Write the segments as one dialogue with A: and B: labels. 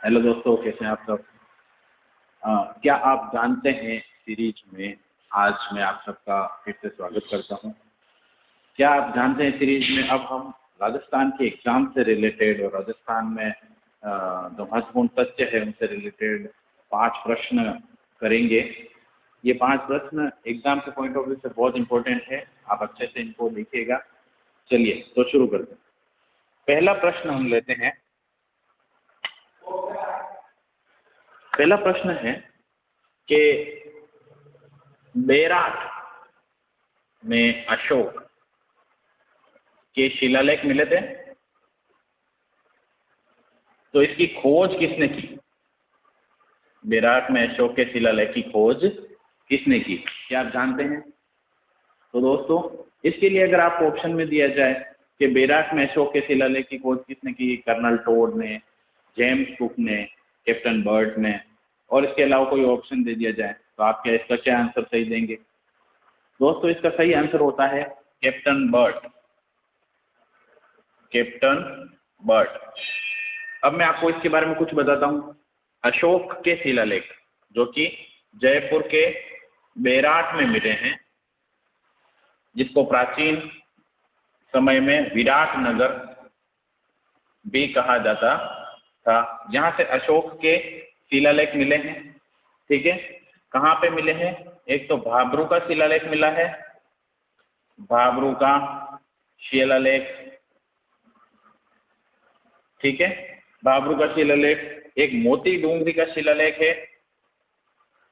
A: Hello दोस्तों, कैसे हैं आप सब। क्या आप जानते हैं सीरीज में आज मैं आप सबका फिर से स्वागत करता हूं। क्या आप जानते हैं सीरीज में अब हम राजस्थान के एग्जाम से रिलेटेड और राजस्थान में जो महत्वपूर्ण तथ्य है उनसे रिलेटेड 5 प्रश्न करेंगे। ये 5 प्रश्न एग्जाम के पॉइंट ऑफ व्यू से बहुत इंपॉर्टेंट है, आप अच्छे से इनको लिखिएगा। चलिए तो शुरू करते हैं। पहला प्रश्न हम लेते हैं। पहला प्रश्न है कि बेराट में अशोक के शिलालेख मिले थे, तो इसकी खोज किसने की। बेराट में अशोक के शिलालेख की खोज किसने की, क्या आप जानते हैं। तो दोस्तों इसके लिए अगर आपको ऑप्शन में दिया जाए कि बेराट में अशोक के शिलालेख की खोज किसने की, कर्नल टोड ने, जेम्स कुक ने, कैप्टन बर्ट ने, और इसके अलावा कोई ऑप्शन दे दिया जाए तो आप क्या इसका क्या आंसर सही देंगे। दोस्तों इसका सही आंसर होता है कैप्टन बर्ट। Captain Burt. अब मैं आपको इसके बारे में कुछ बताता हूं। अशोक के शिलालेख जो कि जयपुर के बेराट में मिले हैं, जिसको प्राचीन समय में विराट नगर भी कहा जाता था, यहां से अशोक के शिलालेख मिले हैं। ठीक है, कहां पे मिले हैं। एक तो भाबरू का शिलालेख मिला है, भाबरू का शिलालेख। ठीक है, भाबरू का शिलालेख। एक मोती डूंगरी का शिलालेख है,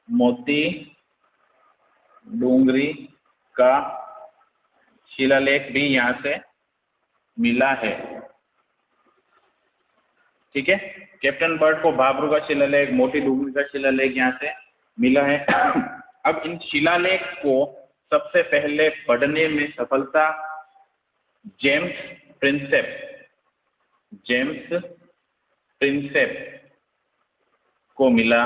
A: मोती डूंगरी का शिलालेख भी यहां से मिला है। ठीक है, कैप्टन बर्ट को भाबरू का शिलालेख, मोती डूंगरी का शिलालेख यहां से मिला है। अब इन शिलालेख को सबसे पहले पढ़ने में सफलता जेम्स प्रिंसेप को मिला।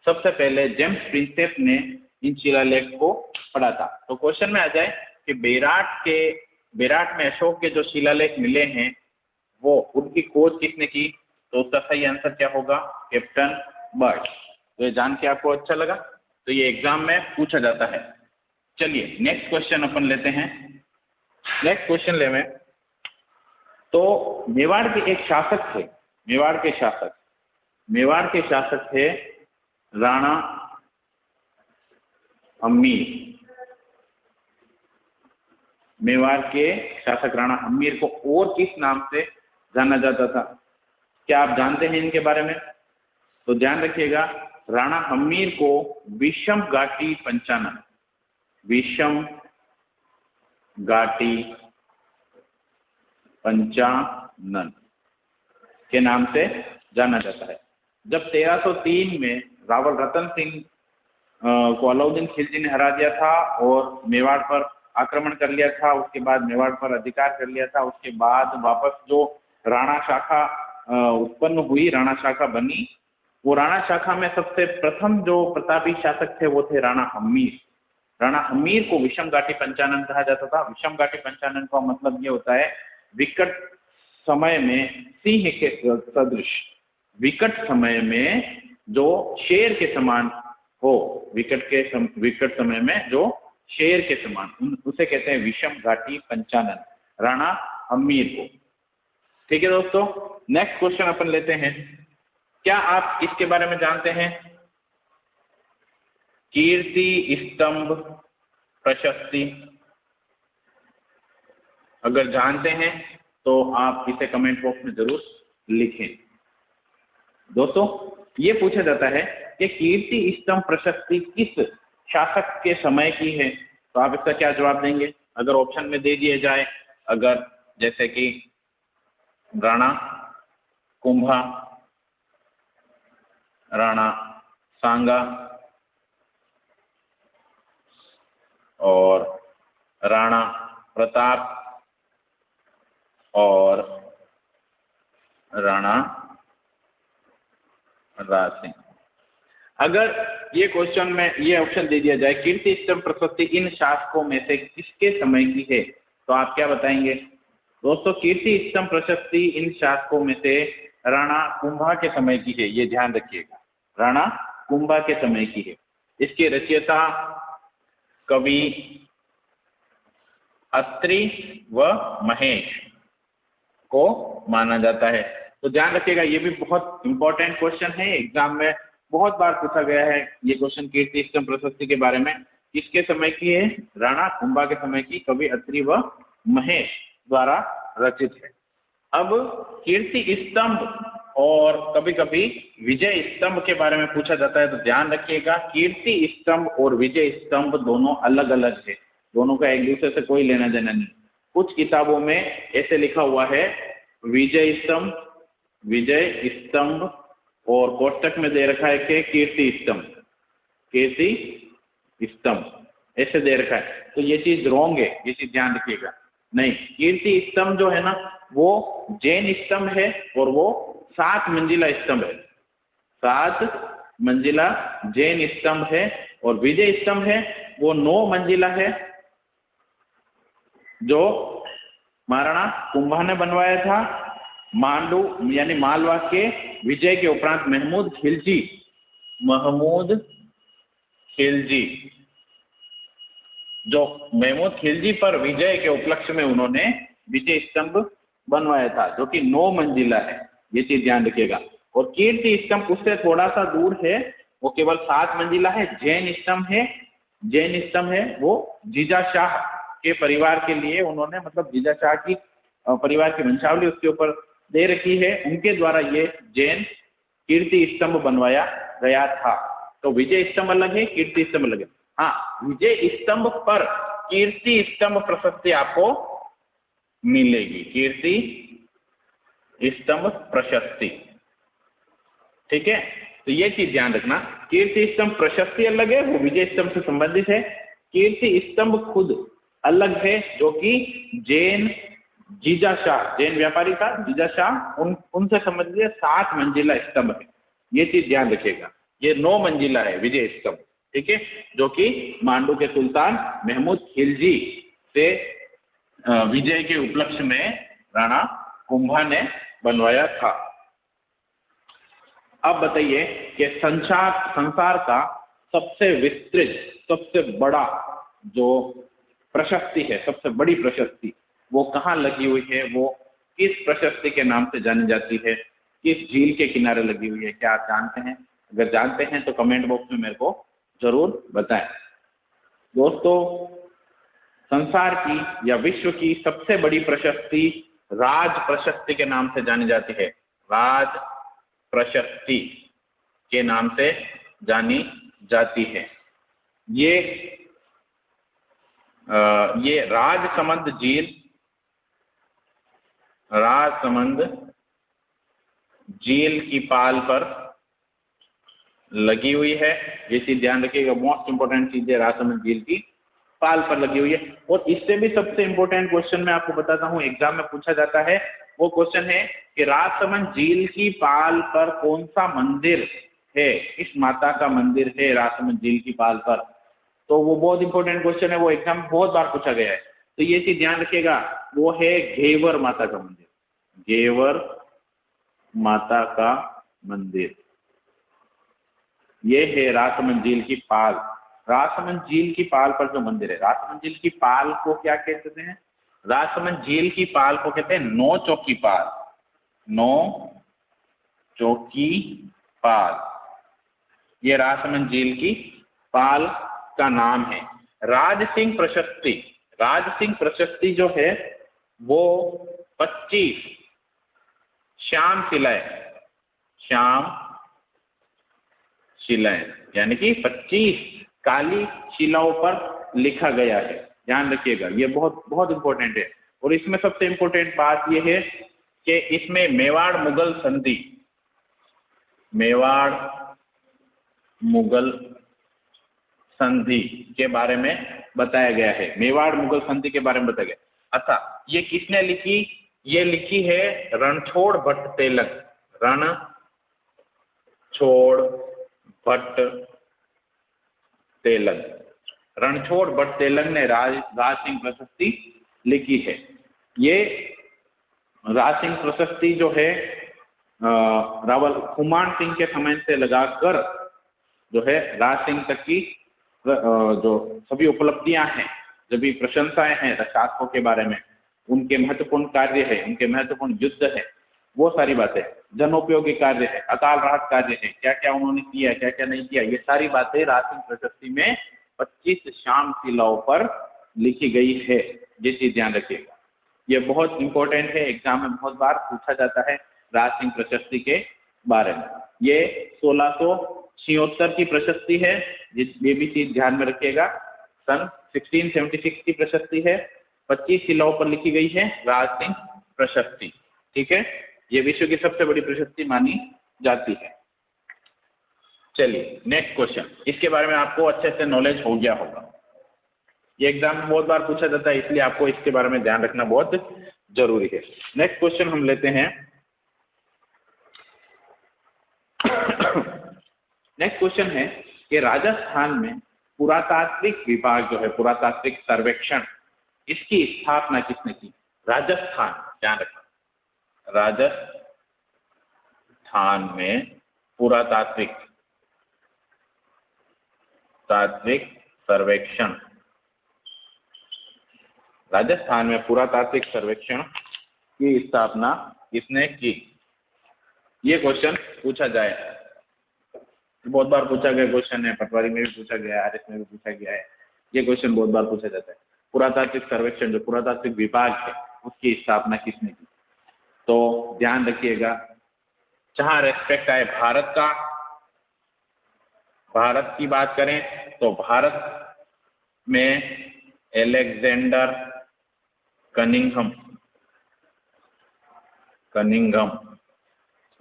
A: सबसे पहले जेम्स प्रिंसेप ने इन शिलालेख को पढ़ा था। तो क्वेश्चन में आ जाए कि बेराट में अशोक के जो शिलालेख मिले हैं वो उनकी खोज किसने की, तो उसका सही आंसर क्या होगा, कैप्टन बर्ट। तो ये जान के आपको अच्छा लगा, तो ये एग्जाम में पूछा जाता है। चलिए नेक्स्ट क्वेश्चन अपन लेते हैं। नेक्स्ट क्वेश्चन ले में तो मेवाड़ के एक शासक थे, मेवाड़ के शासक थे राणा हम्मीर। मेवाड़ के शासक राणा हम्मीर को और किस नाम से जाना जाता था, क्या आप जानते हैं इनके बारे में। तो ध्यान रखिएगा, राणा हम्मीर को विषम घाटी पंचानन के नाम से जाना जाता है। जब 1303 में रावल रतन सिंह को अलाउद्दीन खिलजी ने हरा दिया था और मेवाड़ पर आक्रमण कर लिया था, उसके बाद मेवाड़ पर अधिकार कर लिया था, उसके बाद वापस जो राणा शाखा उत्पन्न हुई, राणा शाखा बनी, वो राणा शाखा में सबसे प्रथम जो प्रतापी शासक थे वो थे राणा हम्मीर। राणा हम्मीर को विषम घाटी पंचानन कहा जाता था। विषम घाटी पंचानन का मतलब ये होता है विकट समय में सिंह के सदृश, विकट समय में जो शेर के समान हो, विकट समय में जो शेर के समान, उसे कहते हैं विषम घाटी पंचानन, राणा हम्मीर को। ठीक है दोस्तों, नेक्स्ट क्वेश्चन अपन लेते हैं। क्या आप इसके बारे में जानते हैं, कीर्ति स्तंभ प्रशस्ति। अगर जानते हैं तो आप इसे कमेंट बॉक्स में जरूर लिखें। दोस्तों ये पूछा जाता है कि कीर्ति स्तंभ प्रशस्ति किस शासक के समय की है, तो आप इसका क्या जवाब देंगे। अगर ऑप्शन में दे दिए जाए, अगर जैसे कि राणा कुंभा, राणा सांगा और राणा प्रताप और राणा राज सिंह। अगर ये क्वेश्चन में ये ऑप्शन दे दिया जाए कीर्ति स्तंभ प्रशस्ति इन शासकों में से किसके समय की है, तो आप क्या बताएंगे। दोस्तों कीर्ति स्तंभ प्रशस्ति इन शासकों में से राणा कुंभा के समय की है, ये ध्यान रखिएगा, राणा कुंभा के समय की है। इसके रचयिता कवि अत्रि व महेश को माना जाता है। तो ध्यान रखिएगा, ये भी बहुत इंपॉर्टेंट क्वेश्चन है, एग्जाम में बहुत बार पूछा गया है ये क्वेश्चन कीर्ति स्तंभ प्रशस्ति के बारे में। किसके समय की है? राणा कुंभा के समय की, कवि अत्रि व महेश द्वारा रचित है। अब कीर्ति स्तंभ और कभी कभी विजय स्तंभ के बारे में पूछा जाता है, तो ध्यान रखिएगा कीर्ति स्तंभ और विजय स्तंभ दोनों अलग अलग है, दोनों का एक दूसरे से कोई लेना देना नहीं। कुछ किताबों में ऐसे लिखा हुआ है विजय स्तंभ और कोष्टक में दे रखा है कि कीर्ति स्तंभ ऐसे दे रखा है, तो ये चीज रॉन्ग है, ये चीज ध्यान रखिएगा। नहीं, कीर्ति स्तंभ जो है ना वो जैन स्तंभ है और वो 7 मंजिला स्तंभ है, 7 मंजिला जैन स्तंभ है। और विजय स्तंभ है वो 9 मंजिला है, जो महाराणा कुंभा ने बनवाया था। मांडू यानी मालवा के विजय के उपरांत महमूद खिलजी पर विजय के उपलक्ष्य में उन्होंने विजय स्तंभ बनवाया था, जो कि 9 मंजिला है, ये चीज ध्यान रखिएगा। और कीर्ति स्तंभ उससे थोड़ा सा दूर है, वो केवल 7 मंजिला है, जैन स्तंभ है। वो जीजा शाह के परिवार के लिए उन्होंने, मतलब जीजा शाह की परिवार की वंशावली उसके ऊपर दे रखी है, उनके द्वारा ये जैन कीर्ति स्तंभ बनवाया गया था। तो विजय स्तंभ अलग है, कीर्ति स्तंभ अलग है। हाँ, विजय स्तंभ पर कीर्ति स्तंभ प्रशस्ति आपको मिलेगी, कीर्ति स्तंभ प्रशस्ति, ठीक है। तो ये चीज ध्यान रखना, कीर्ति स्तंभ प्रशस्ति अलग है, वो विजय स्तंभ से संबंधित है। कीर्ति स्तंभ खुद अलग है, जो कि जैन जीजा शाह, जैन व्यापारी था जीजा शाह, उनसे संबंधित 7 मंजिला स्तंभ है, ये चीज ध्यान रखिएगा। ये 9 मंजिला है विजय स्तंभ, ठीक है, जो कि मांडू के सुल्तान महमूद खिलजी से विजय के उपलक्ष्य में राणा कुंभा ने बनवाया था। अब बताइए कि संसार का सबसे विस्तृत, सबसे बड़ा जो प्रशस्ति है, सबसे बड़ी प्रशस्ति, वो कहाँ लगी हुई है, वो किस प्रशस्ति के नाम से जानी जाती है, किस झील के किनारे लगी हुई है? क्या आप जानते हैं? अगर जानते हैं तो कमेंट बॉक्स में मेरे को जरूर बताएं। दोस्तों, संसार की या विश्व की सबसे बड़ी प्रशस्ति राज प्रशस्ति के नाम से जानी जाती है, राज प्रशस्ति के नाम से जानी जाती है। ये राजसमंद झील की पाल पर लगी हुई है, ये चीज ध्यान रखिएगा, मोस्ट इंपोर्टेंट चीज है, राजसमंद झील की पाल पर लगी हुई है। और इससे भी सबसे इंपोर्टेंट क्वेश्चन मैं आपको बताता हूं, एग्जाम में पूछा जाता है, वो क्वेश्चन है कि राजसमंद झील की पाल पर कौन सा मंदिर है, किस माता का मंदिर है राजसमंद झील की पाल पर? तो वो बहुत इंपॉर्टेंट क्वेश्चन है, वो एग्जाम में बहुत बार पूछा गया है, तो ये चीज ध्यान रखिएगा, वो है घेवर माता का मंदिर, घेवर माता का मंदिर, ये है राजसमंद झील की पाल। राजसमंद झील की पाल पर जो मंदिर है, राजसमंद झील की पाल को क्या कहते हैं? राजसमंद झील की पाल को कहते हैं नौ चौकी पाल, नौ चौकी पाल, ये राजसमंद झील की पाल का नाम है। राजसिंह प्रशस्ति जो है वो 25 श्याम शिलाएं यानी कि 25 काली शिलाओं पर लिखा गया है, ध्यान रखिएगा, ये बहुत बहुत इंपॉर्टेंट है। और इसमें सबसे इंपॉर्टेंट बात यह है कि इसमें मेवाड़ मुगल संधि के बारे में बताया गया है, मेवाड़ मुगल संधि के बारे में बताया गया। अच्छा, ये किसने लिखी? ये लिखी है रणछोड़ भट्ट तेलंग ने राज सिंह प्रशस्ति लिखी है। ये राज सिंह प्रशस्ति जो है रावल खुमान सिंह के समय से लगाकर जो है राज सिंह तक की जो सभी उपलब्धियां हैं, जो भी प्रशंसाएं हैं शासकों के बारे में, उनके महत्वपूर्ण कार्य है, उनके महत्वपूर्ण युद्ध है, वो सारी बातें, जनोपयोगी कार्य है, अकाल राहत कार्य है, क्या क्या उन्होंने किया, क्या क्या नहीं किया, ये सारी बातें राज सिंह प्रशस्ति में 25 श्याम शिलाओं पर लिखी गई है। ये चीज ध्यान रखिएगा, ये बहुत इंपॉर्टेंट है, एग्जाम में बहुत बार पूछा जाता है राज सिंह प्रशस्ति के बारे में। ये 1676 की प्रशस्ति है, ये भी चीज ध्यान में रखिएगा। सन 1676 की प्रशस्ति है, 25 शिलाओं पर लिखी गई है राज सिंह प्रशस्ति। ठीक है, ये विश्व की सबसे बड़ी प्रशस्ति मानी जाती है। चलिए नेक्स्ट क्वेश्चन, इसके बारे में आपको अच्छे से नॉलेज हो गया होगा, ये एग्जाम में बहुत बार पूछा जाता है, इसलिए आपको इसके बारे में ध्यान रखना बहुत जरूरी है। नेक्स्ट क्वेश्चन हम लेते हैं। नेक्स्ट क्वेश्चन है कि राजस्थान में पुरातात्विक विभाग जो है, पुरातात्विक सर्वेक्षण, इसकी स्थापना किसने की? राजस्थान, ध्यान रखना, राजस्थान में पुरातात्विक सर्वेक्षण, राजस्थान में पुरातात्विक सर्वेक्षण की स्थापना किसने की? ये क्वेश्चन पूछा जाए, बहुत बार पूछा गया क्वेश्चन है, पटवारी में भी पूछा गया है, आरएस में भी पूछा गया है, ये क्वेश्चन बहुत बार पूछा जाता है। पुरातात्विक सर्वेक्षण, जो पुरातात्विक विभाग है, उसकी स्थापना किसने की? तो ध्यान रखिएगा, जहां रेस्पेक्ट आए भारत का, भारत की बात करें तो भारत में एलेक्जेंडर कनिंघम,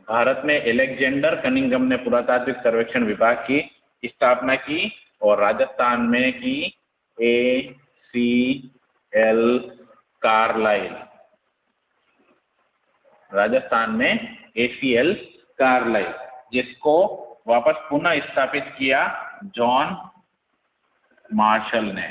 A: भारत में एलेक्जेंडर कनिंघम ने पुरातात्विक सर्वेक्षण विभाग की स्थापना की, और राजस्थान में की ACL कार्लाइल, राजस्थान में ACL कार्लाइल, जिसको वापस पुनः स्थापित किया जॉन मार्शल ने।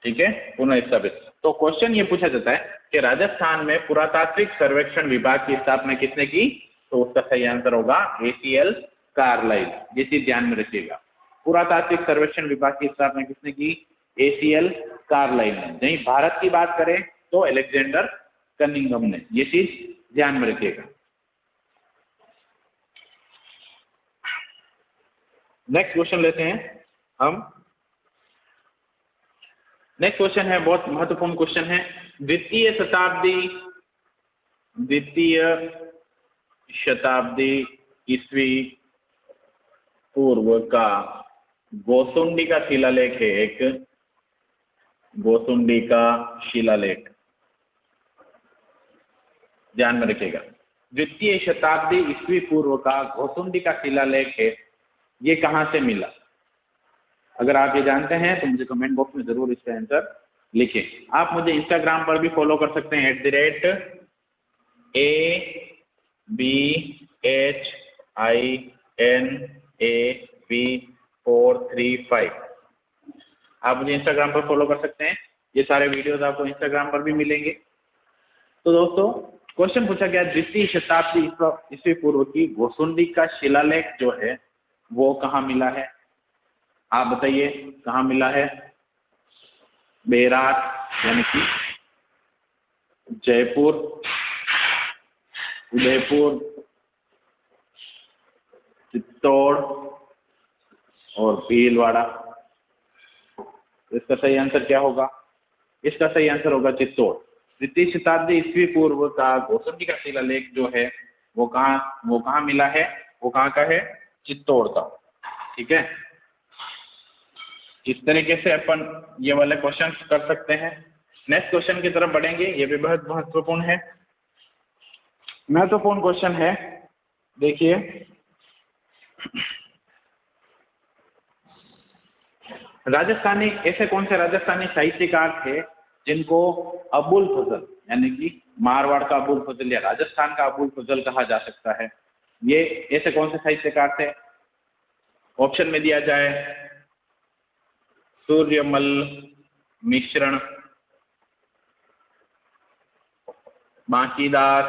A: ठीक है, पुनः स्थापित। तो क्वेश्चन ये पूछा जाता है कि राजस्थान में पुरातात्विक सर्वेक्षण विभाग की स्थापना किसने की? तो उसका सही आंसर होगा ACL कार्लाइल। ये चीज ध्यान में रखिएगा, पुरातात्विक सर्वेक्षण विभाग की स्थापना किसने की? ACL कार्लाइल ने। नहीं, भारत की बात करें तो एलेक्जेंडर कनिंघम ने। ये चीज ध्यान में रखिएगा। नेक्स्ट क्वेश्चन लेते हैं हम। नेक्स्ट क्वेश्चन है, बहुत महत्वपूर्ण क्वेश्चन है। द्वितीय शताब्दी ईस्वी पूर्व का गोसुंडी का शिलालेख है, एक गोसुंडी का शिलालेख, ध्यान में रखिएगा। द्वितीय शताब्दी ईस्वी पूर्व का गोसुंडी का शिलालेख है, ये कहां से मिला? अगर आप ये जानते हैं तो मुझे कमेंट बॉक्स में जरूर इसका आंसर लिखें। आप मुझे इंस्टाग्राम पर भी फॉलो कर सकते हैं, @ABHINAV435। आप मुझे इंस्टाग्राम पर फॉलो कर सकते हैं, ये सारे वीडियोस आपको इंस्टाग्राम पर भी मिलेंगे। तो दोस्तों, क्वेश्चन पूछा गया द्वितीय शताब्दी ईस्वी पूर्व की गोसुंडी का शिलालेख जो है वो कहाँ मिला है? आप बताइए कहाँ मिला है? बेरात यानी कि जयपुर, उदयपुर, चित्तौड़ और भीलवाड़ा। इसका सही आंसर क्या होगा? इसका सही आंसर होगा चित्तौड़। द्वितीय शताब्दी ईस्वी पूर्व का गोसुंडी का शिलालेख जो है वो कहाँ मिला है? वो कहाँ का है? चित्तौड़ का। ठीक है, इस तरीके से अपन ये वाले क्वेश्चन कर सकते हैं। नेक्स्ट क्वेश्चन की तरफ बढ़ेंगे, ये भी बहुत महत्वपूर्ण है, महत्वपूर्ण क्वेश्चन है। देखिए, राजस्थानी, ऐसे कौन से राजस्थानी साहित्यकार थे जिनको अबुल फजल यानी कि मारवाड़ का अबुल फजल या राजस्थान का अबुल फजल कहा जा सकता है? ये ऐसे कौन से साहित्यकार थे? ऑप्शन में दिया जाए सूर्यमल मिश्रण, बांकीदास,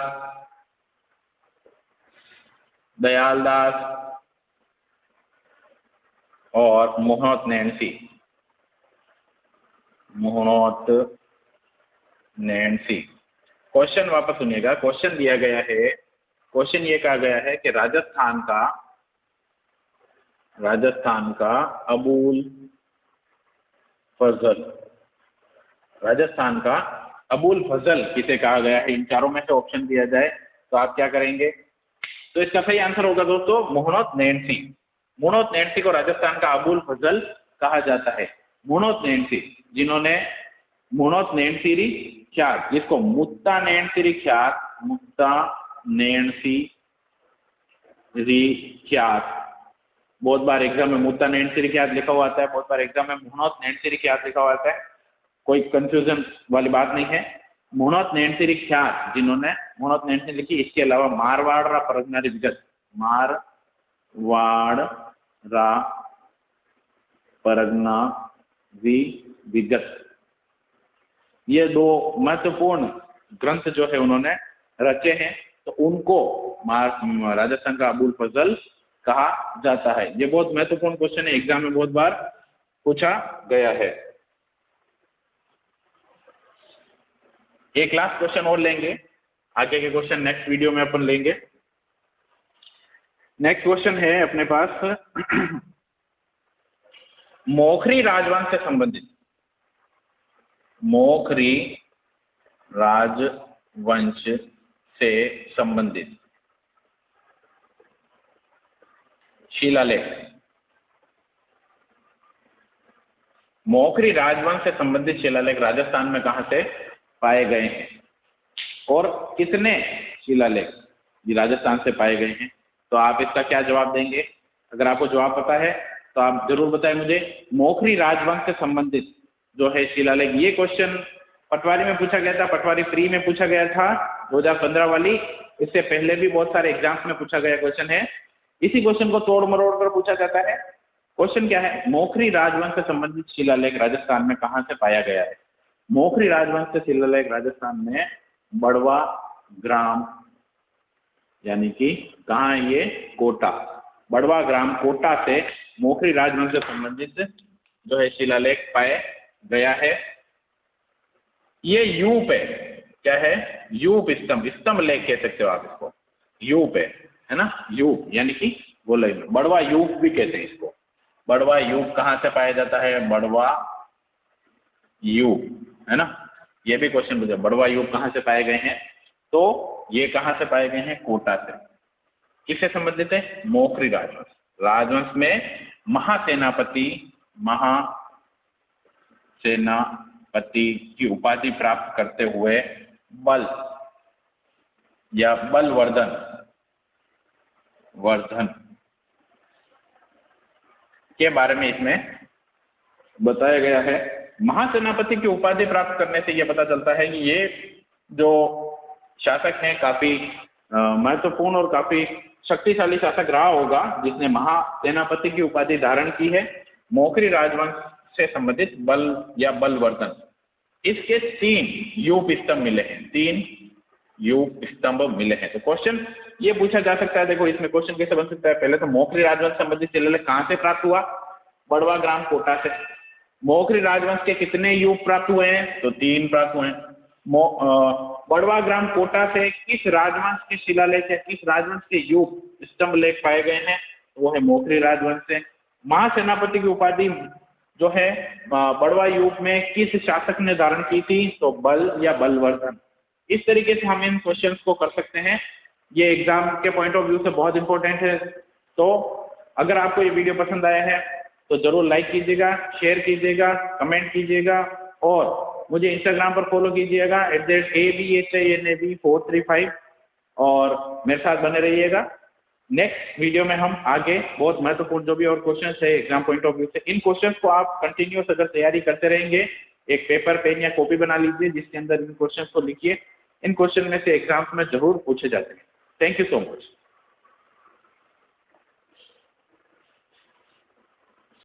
A: दयालदास और Mohnot Nancy. Mohnot Nancy. Question वापस सुनिएगा। क्वेश्चन दिया गया है, क्वेश्चन ये कहा गया है कि राजस्थान का अबुल फजल, राजस्थान का अबुल फजल किसे कहा गया है? इन चारों में से ऑप्शन दिया जाए तो आप क्या करेंगे? तो इसका सही आंसर होगा दोस्तों मोहनोत नैन्सी। मोहनोत नैन्सी को राजस्थान का अबुल फजल कहा जाता है। मोहनोत नैन्सी, जिन्होंने मोहनोत नैन्सीरी ख्यात, जिसको मुत्ता नैन्सीरी ख्यात, मुत्ता नैन्सीरी ख्यात, बहुत बार एग्जाम में मुत्ता नैन्सीरी ख्यात लिखा हुआ आता है, बहुत बार एग्जाम में मोहनोत नैन्सीरी ख्यात लिखा हुआ आता है, कोई कंफ्यूजन वाली बात नहीं है। मोहनोत नैन्सीरी ख्यात जिन्होंने मोहनोत नैन्सी लिखी, इसके अलावा मारवाड़ परगनारी विगत, मारवाड़ परगना विगत, ये दो महत्वपूर्ण ग्रंथ जो है उन्होंने रचे हैं, तो उनको राजस्थान का अबुल फजल कहा जाता है। ये बहुत महत्वपूर्ण क्वेश्चन है, एग्जाम में बहुत बार पूछा गया है। एक लास्ट क्वेश्चन और लेंगे, आगे के क्वेश्चन नेक्स्ट वीडियो में अपन लेंगे। नेक्स्ट क्वेश्चन है अपने पास मोखरी राजवंश से संबंधित, मोखरी राजवंश से संबंधित शिलालेख। मोखरी राजवंश से संबंधित शिलालेख राजस्थान में कहां से पाए गए हैं और कितने शिलालेख राजस्थान से पाए गए हैं? तो आप इसका क्या जवाब देंगे? अगर आपको जवाब पता है तो आप जरूर बताएं मुझे। मोखरी राजवंश से संबंधित जो है शिलालेख, ये क्वेश्चन पटवारी में पूछा गया था, पटवारी प्री में पूछा गया था 2015 वाली, इससे पहले भी बहुत सारे एग्जाम्स में पूछा गया क्वेश्चन है। इसी क्वेश्चन को तोड़ मरोड़ कर पूछा जाता है। क्वेश्चन क्या है? मोखरी राजवंश से संबंधित शिलालेख राजस्थान में कहां से पाया गया है? मोखरी राजवंश से शिलालेख राजस्थान में बड़वा ग्राम, यानी कि कहां है ये? कोटा। बड़वा ग्राम कोटा से मोखरी राजवंश से संबंधित जो है शिलालेख पाया गया है। ये यूप है, क्या है? यूप स्तंभ, स्तंभ लेख कह सकते हो आप इसको, यूप है ना, यूप यानी कि गोलाई में। बड़वा यूप भी कहते हैं इसको। बड़वा यूप कहां से पाया जाता है? बड़वा यूप, है ना, ये भी क्वेश्चन पूछा, बड़वा यूप कहां से पाए गए हैं? तो ये कहां से पाए गए हैं? कोटा से। किससे संबंधित है? मोखरी राजवंश। राजवंश में महासेनापति की उपाधि प्राप्त करते हुए बल या वर्धन के बारे में इसमें बताया गया है। महासेनापति की उपाधि प्राप्त करने से यह पता चलता है कि ये जो शासक हैं काफी महत्वपूर्ण और काफी शक्तिशाली शासक रहा होगा जिसने महासेनापति की उपाधि धारण की है। मोखरी राजवंश से संबंधित बल या बलवर्धन, इसके 3 यूप स्तंभ मिले हैं, 3 यूप स्तंभ मिले हैं। तो क्वेश्चन ये पूछा जा सकता है, देखो इसमें क्वेश्चन कैसे बन सकता है? पहले तो मोखरी राजवंश संबंधित शिलालेख कहां से प्राप्त हुआ? बड़वा ग्राम कोटा से। मोखरी राजवंश के कितने यूप प्राप्त हुए हैं? तो 3 प्राप्त हुए हैं। बड़वा ग्राम कोटा से किस राजवंश के शिलालेख है, किस राजवंश के यूप स्तंभ लेख पाए गए हैं? वो है मोखरी राजवंश से। महासेनापति की उपाधि जो है बड़वा यूप में किस शासक ने धारण की थी? तो बल या बलवर्धन। इस तरीके से हम इन क्वेश्चंस को कर सकते हैं। ये एग्जाम के पॉइंट ऑफ व्यू से बहुत इंपॉर्टेंट है। तो अगर आपको ये वीडियो पसंद आया है तो जरूर लाइक कीजिएगा, शेयर कीजिएगा, कमेंट कीजिएगा और मुझे इंस्टाग्राम पर फॉलो कीजिएगा @abhanab435 और मेरे साथ बने रहिएगा। नेक्स्ट वीडियो में हम आगे बहुत महत्वपूर्ण जो भी और क्वेश्चंस है एग्जाम पॉइंट ऑफ व्यू से, इन क्वेश्चंस को आप कंटिन्यूअस अगर तैयारी करते रहेंगे, एक पेपर पेन या कॉपी बना लीजिए जिसके अंदर इन क्वेश्चंस को लिखिए। इन क्वेश्चन में से एग्जाम्स में जरूर पूछे जाते हैं। Thank you so much.